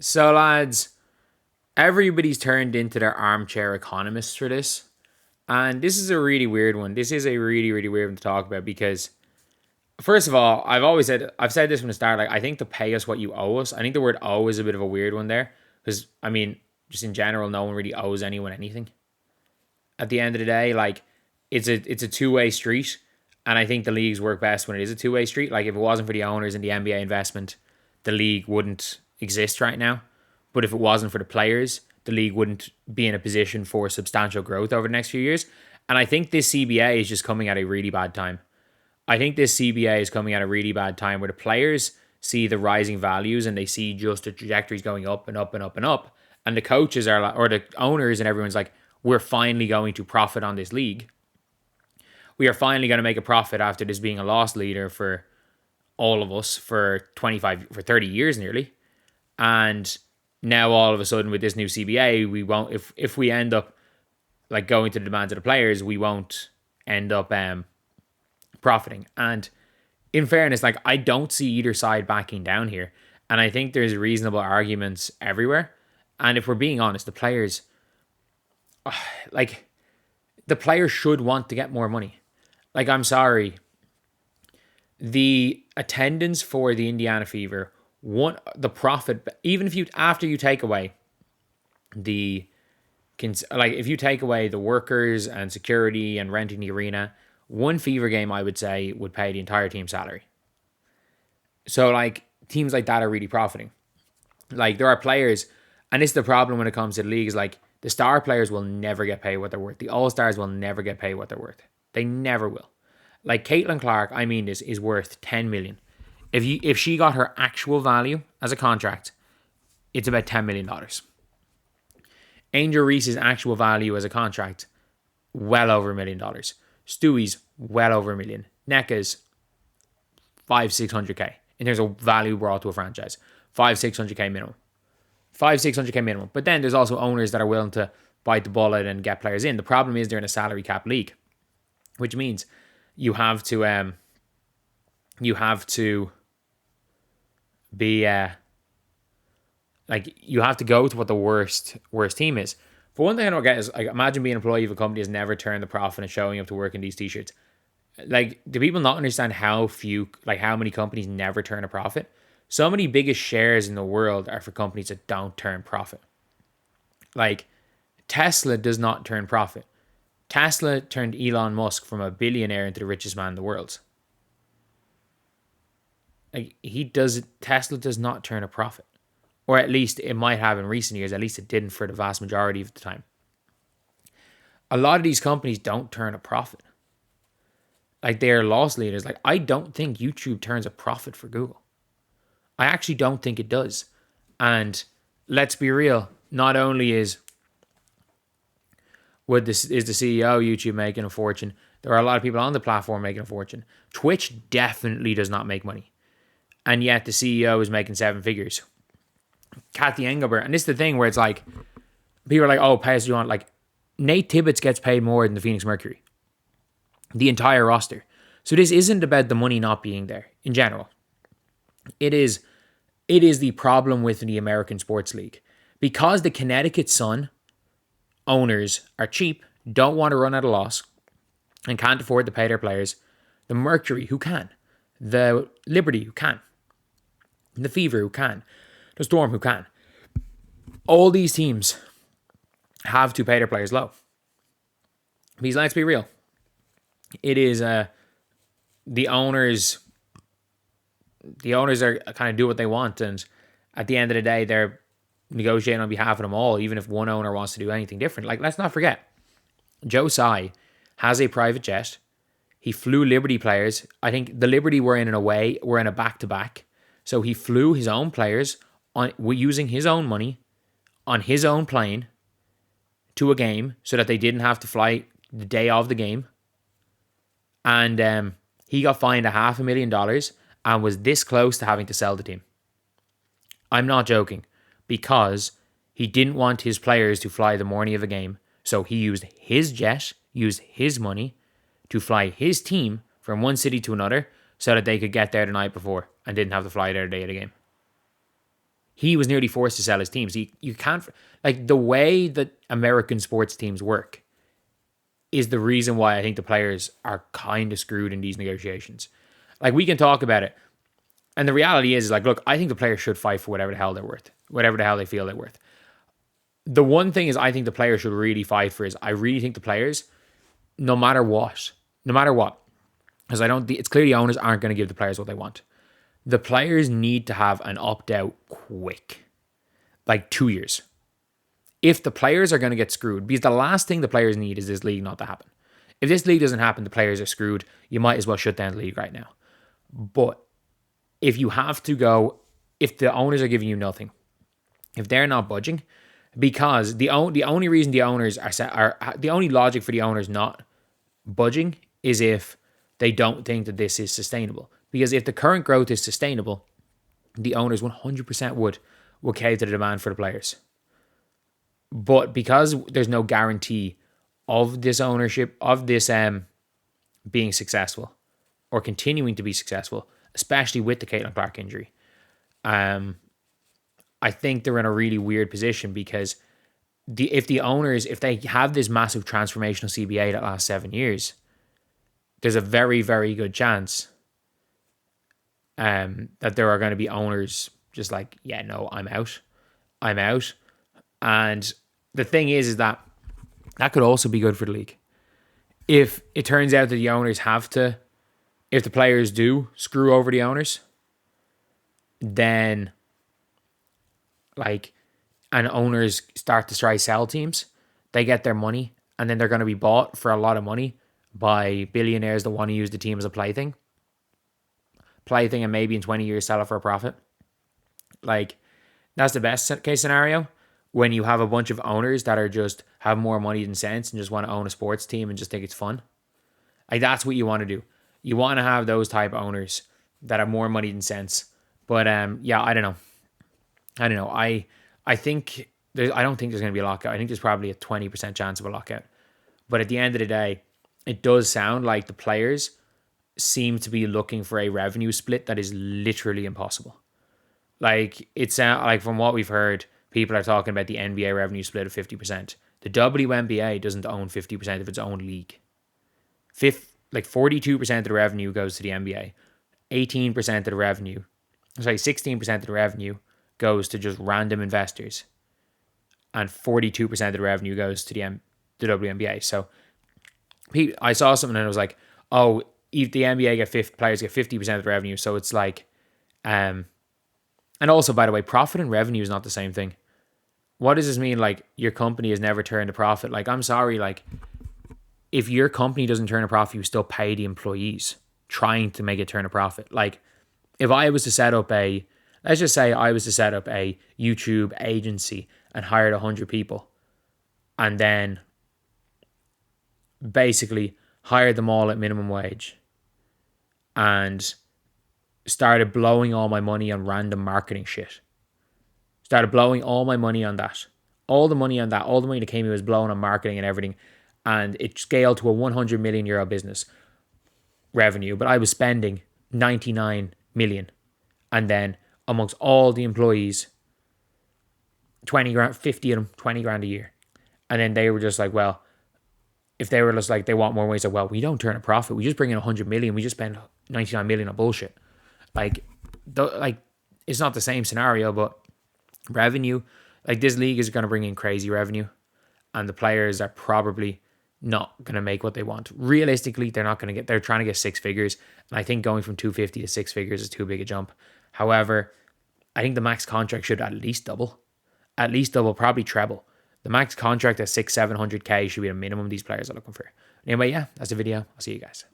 So, lads, everybody's turned into their armchair economists for this. And this is a really weird one. This is a really, really weird one to talk about because, first of all, I've said this from the start, like, I think to pay us what you owe us. I think the word owe is a bit of a weird one there because, I mean, just in general, no one really owes anyone anything. At the end of the day, like, it's a two-way street. And I think the leagues work best when it is a two-way street. Like, if it wasn't for the owners and the NBA investment, the league wouldn't exist right now. But if it wasn't for the players, the league wouldn't be in a position for substantial growth over the next few years. And I think this CBA is just coming at a really bad time. I think this CBA is coming at a really bad time where the players see the rising values and they see just the trajectories going up and up and up and up. And the coaches are like, or the owners and everyone's like, we're finally going to profit on this league. We are finally going to make a profit after this being a loss leader for all of us for 30 years nearly. And now all of a sudden with this new CBA, we won't, if we end up like going to the demands of the players, we won't end up profiting. And in fairness, like, I don't see either side backing down here. And I think there's reasonable arguments everywhere. And if we're being honest, the players should want to get more money. Like, I'm sorry. The attendance for the Indiana Fever, the profit, even if after you take away if you take away the workers and security and renting the arena, one Fever game, I would say, would pay the entire team's salary. So, like, teams like that are really profiting. Like, there are players, and this is the problem when it comes to the league, is like, the star players will never get paid what they're worth. The all-stars will never get paid what they're worth. They never will. Like, Caitlin Clark, I mean this, is worth $10 million. If she got her actual value as a contract, it's about $10 million. Angel Reese's actual value as a contract, well over $1 million. Stewie's well over $1 million. NECA's 500-600K in terms of value brought to a franchise. 500-600K minimum. 500-600K minimum. But then there's also owners that are willing to bite the bullet and get players in. The problem is they're in a salary cap league, which means you have to be you have to go to what the worst team is. For one thing I don't get is, like, imagine being an employee of a company that's never turned the profit and showing up to work in these t-shirts. Like, do people not understand how many companies never turn a profit? So many biggest shares in the world are for companies that don't turn profit. Like, Tesla does not turn profit. Tesla turned Elon Musk from a billionaire into the richest man in the world. Like, Tesla does not turn a profit. Or at least it might have in recent years. At least it didn't for the vast majority of the time. A lot of these companies don't turn a profit. Like, they are loss leaders. Like, I don't think YouTube turns a profit for Google. I actually don't think it does. And let's be real. Not only is the CEO of YouTube making a fortune, there are a lot of people on the platform making a fortune. Twitch definitely does not make money. And yet the CEO is making 7 figures. Kathy Engelbert. And this is the thing where it's like, people are like, oh, pay us what you want. Like, Nate Tibbetts gets paid more than the Phoenix Mercury. The entire roster. So this isn't about the money not being there in general. It is the problem with the American Sports League. Because the Connecticut Sun owners are cheap, don't want to run at a loss, and can't afford to pay their players, the Mercury, who can, the Liberty, who can, the Fever, who can, the Storm, who can, all these teams have to pay their players low. Because let's be real, it is the owners are kind of do what they want, and at the end of the day, they're negotiating on behalf of them all, even if one owner wants to do anything different. Like, let's not forget, Joe Tsai has a private jet. He flew Liberty players. I think the Liberty were in a back-to-back. So he flew his own players using his own money on his own plane to a game so that they didn't have to fly the day of the game. And he got fined $500,000 and was this close to having to sell the team. I'm not joking, because he didn't want his players to fly the morning of a game. So he used his jet, used his money to fly his team from one city to another so that they could get there the night before and didn't have to fly there the day of the game. He was nearly forced to sell his teams. You can't, like, the way that American sports teams work is the reason why I think the players are kind of screwed in these negotiations. Like, we can talk about it. And the reality is, like, look, I think the players should fight for whatever the hell they're worth, whatever the hell they feel they're worth. The one thing is I think the players should really fight for is I really think the players, no matter what, because it's clear the owners aren't going to give the players what they want. The players need to have an opt-out quick, like 2 years. If the players are going to get screwed, because the last thing the players need is this league not to happen. If this league doesn't happen, the players are screwed. You might as well shut down the league right now. But if you have to go, if the owners are giving you nothing, if they're not budging, because the only reason the owners are the only logic for the owners not budging is if they don't think that this is sustainable. Because if the current growth is sustainable, the owners 100% would cater to the demand for the players. But because there's no guarantee of this ownership, of this being successful or continuing to be successful, especially with the Caitlin Clark injury, I think they're in a really weird position because if the owners, if they have this massive transformational CBA that lasts 7 years, there's a very, very good chance that there are going to be owners just like, yeah, no, I'm out. And the thing is that could also be good for the league. If it turns out that the owners if the players do screw over the owners, then and owners start to try sell teams, they get their money and then they're going to be bought for a lot of money by billionaires that want to use the team as a plaything and maybe in 20 years sell it for a profit. Like, that's the best case scenario when you have a bunch of owners that are just have more money than sense and just want to own a sports team and just think it's fun. Like, that's what you want to do. You want to have those type of owners that have more money than sense. But yeah, I don't know. I think I don't think there's going to be a lockout. I think there's probably a 20% chance of a lockout. But at the end of the day, it does sound like the players seem to be looking for a revenue split that is literally impossible. Like, it's like from what we've heard, people are talking about the NBA revenue split of 50%. The WNBA doesn't own 50% of its own league. 42% of the revenue goes to the NBA. 16% of the revenue goes to just random investors. And 42% of the revenue goes to the WNBA. So I saw something and I was like, oh, if the NBA players get 50% of the revenue. So it's like, and also, by the way, profit and revenue is not the same thing. What does this mean? Like, your company has never turned a profit. Like, I'm sorry, like, if your company doesn't turn a profit, you still pay the employees trying to make it turn a profit. Like, if I was to set up let's just say I was to set up a YouTube agency and hired 100 people and then basically hired them all at minimum wage and started blowing all my money on random marketing shit. Started blowing all my money on that. All the money that came in was blown on marketing and everything. And it scaled to a 100 million euro business revenue. But I was spending 99 million. And then amongst all the employees, 20 grand, 50 of them, 20 grand a year. And then they were just like, well, if they were just like, they want more money, so, well, we don't turn a profit. We just bring in 100 million. We just spend 99 million on bullshit. Like, it's not the same scenario, but revenue, like, this league is going to bring in crazy revenue and the players are probably not going to make what they want. Realistically, they're trying to get 6 figures. And I think going from 250 to 6 figures is too big a jump. However, I think the max contract should at least double, probably treble. The max contract at 600-700K should be a minimum these players are looking for. Anyway, yeah, that's the video. I'll see you guys.